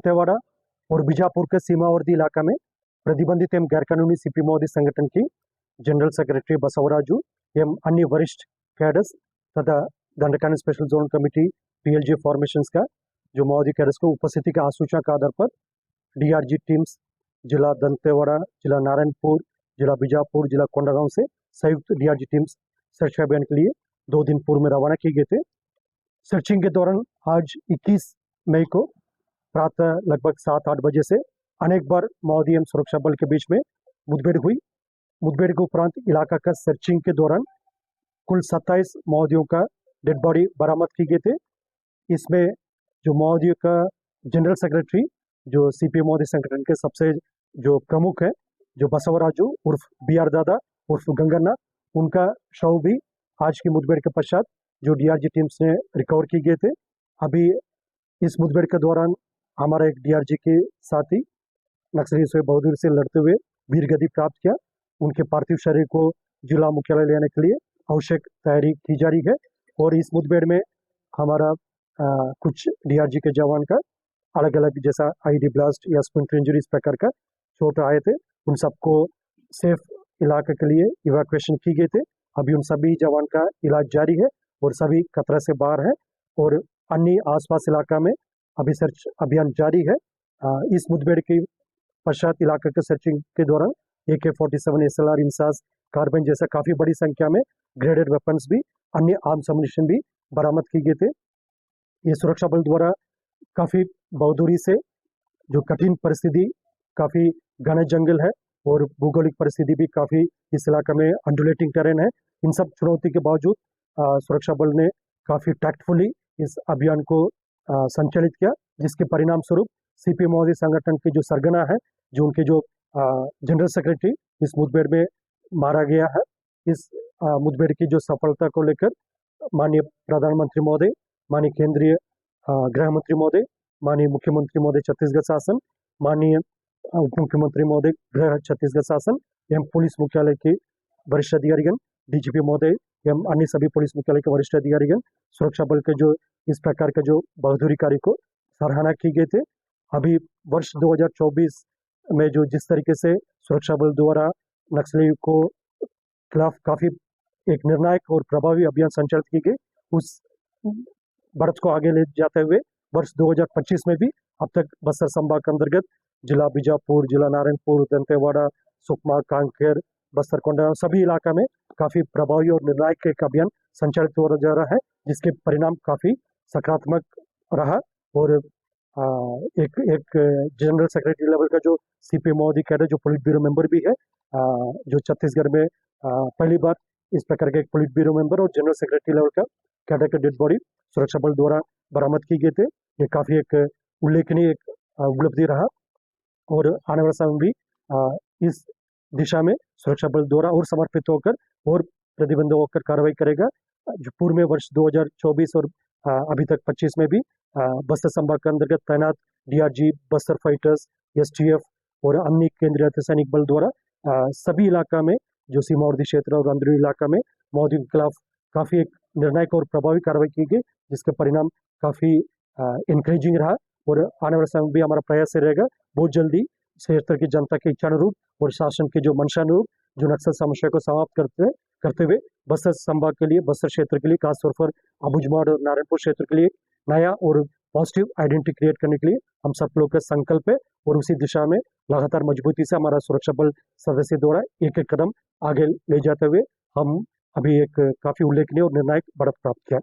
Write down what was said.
दंतेवाड़ा और बीजापुर के सीमावर्ती इलाका में प्रतिबंधित एवं गैरकानूनी सीपी मोदी संगठन की जनरल सेक्रेटरी बसवराजू एवं अन्य वरिष्ठ कैडर्स तथा दंडकानी special zone committee PLG formations का जो मोदी कैडर्स को उपस्थिति के आसूचना के आधार पर डीआरजी टीम्स जिला दंतेवाड़ा, जिला नारायणपुर, जिला बीजापुर, जिला कोंडागांव से संयुक्त डीआरजी टीम्स सर्च अभियान के लिए 2 दिन पूर्व में रवाना किए गए थे। सर्चिंग के दौरान आज 21 मई को प्रातः लगभग 7-8 बजे से अनेक बार माओवादी एवं सुरक्षा बल के बीच में मुठभेड़ हुई। मुठभेड़ के उपरांत इलाका का सर्चिंग के दौरान कुल 27 माओवादियों का डेड बॉडी बरामद की गए थे। इसमें जो माओवादियों का जनरल सेक्रेटरी जो सीपी मोदी संगठन के सबसे जो प्रमुख है जो बसवराजू उर्फ BR दादा उर्फ गंगन्ना, उनका शव भी आज की मुठभेड़ के पश्चात जो डीआरजी टीम्स ने रिकवर की गए थे। अभी इस मुठभेड़ के दौरान हमारा एक डीआरजी के साथी नक्सली से बहादुरी से लड़ते हुए वीर गति प्राप्त किया। उनके पार्थिव शरीर को जिला मुख्यालय लेने के लिए आवश्यक तैयारी की जा रही है। और इस मुठभेड़ में हमारा कुछ डीआरजी के जवान का अलग अलग जैसा आईडी ब्लास्ट या स्प्लिंटर इंजरी इस प्रकार का चोट आए थे। उन सबको सेफ इलाके के लिए इवैक्यूएशन की गई थे। अभी उन सभी जवान का इलाज जारी है और सभी खतरे से बाहर है और अन्य आसपास इलाका में अभी सर्च अभियान जारी है। इस मुठभेड़ के पश्चात इलाके के सर्चिंग के दौरान AK-47 SLR इंसास कार्बाइन जैसा काफी बड़ी संख्या में ग्रेडेड वेपन्स भी अन्य आर्म्स अम्युनिशन भी बरामद की गए थे। ये सुरक्षा बल द्वारा काफी बहादुरी से जो कठिन परिस्थिति काफी घना जंगल है और भौगोलिक परिस्थिति भी काफी इस इलाके में अंडुलेटिंग टेरेन है, इन सब चुनौती के बावजूद सुरक्षा बल ने काफी टैक्टफुली इस अभियान को संचालित किया, जिसके परिणाम स्वरूप सीपी मोदी संगठन के जो सरगना है, जो उनके जो जनरल सेक्रेटरी इस मुठभेड़ में मारा गया है। इस मुठभेड़ की जो सफलता को लेकर माननीय प्रधानमंत्री महोदय, माननीय केंद्रीय गृह मंत्री महोदय, माननीय मुख्यमंत्री महोदय छत्तीसगढ़ शासन, माननीय उप मुख्यमंत्री महोदय गृह छत्तीसगढ़ शासन एवं पुलिस मुख्यालय के वरिष्ठ अधिकारीगण, डीजीपी महोदय एवं अन्य सभी पुलिस मुख्यालय के वरिष्ठ अधिकारीगण सुरक्षा बल के जो इस प्रकार के जो बहादुरी कार्य को सराहना की गए थे। अभी वर्ष 2024 में जो जिस तरीके से सुरक्षा बल द्वारा नक्सली को खिलाफ काफी एक निर्णायक और प्रभावी अभियान संचालित की गई, उस बढ़त को आगे ले जाते हुए वर्ष 2025 में भी अब तक बस्तर संभाग के अंतर्गत जिला बीजापुर, जिला नारायणपुर, दंतेवाड़ा, सुकमा, कांकेर, बस्तर कोंडा सभी इलाका में काफी प्रभावी और निर्णायक एक अभियान संचालित हो जा रहा है, जिसके परिणाम काफी सकारात्मक रहा। और एक जनरल सेक्रेटरी लेवल का जो सीपी मोदी कैडर जो पुलिट ब्यूरो मेंबर भी है, जो छत्तीसगढ़ में पहली बार इस प्रकार के एक पुलिट ब्यूरो मेंबर और जनरल सेक्रेटरी लेवल का कैडर का डेड बॉडी सुरक्षा बल द्वारा बरामद की गए थे। ये काफी एक उल्लेखनीय एक उपलब्धि रहा और आने वाले समय में भी इस दिशा में सुरक्षा बल द्वारा और समर्पित होकर और प्रतिबंध होकर कार्रवाई करेगा। जो पूर्व में वर्ष 2024 और अभी तक 25 में भी बस्तर संभाग के अंतर्गत तैनात डीआरजी, बस्तर फाइटर्स, STF और अन्य केंद्रीय अर्धसैनिक बल द्वारा सभी इलाका में जो सीमावर्ती क्षेत्र और अंदरूनी इलाका में माओवादियों के खिलाफ काफी एक निर्णायक और प्रभावी कार्रवाई की गई, जिसके परिणाम काफी इनकरेजिंग रहा। और आने वाले समय भी हमारा प्रयास रहेगा बहुत जल्दी क्षेत्र की जनता के इच्छानुरूप और शासन के जो मंशानुरूप जो नक्सल समस्या को समाप्त करते हुए बस्तर संभाग के लिए, बस्तर क्षेत्र के लिए, खासतौर पर अबूझमाड़ और नारायणपुर क्षेत्र के लिए नया और पॉजिटिव आइडेंटिटी क्रिएट करने के लिए हम सब लोग का संकल्प है। और उसी दिशा में लगातार मजबूती से हमारा सुरक्षा बल सदस्य द्वारा एक एक कदम आगे ले जाते हुए हम अभी एक काफी उल्लेखनीय और निर्णायक बढ़त प्राप्त किया।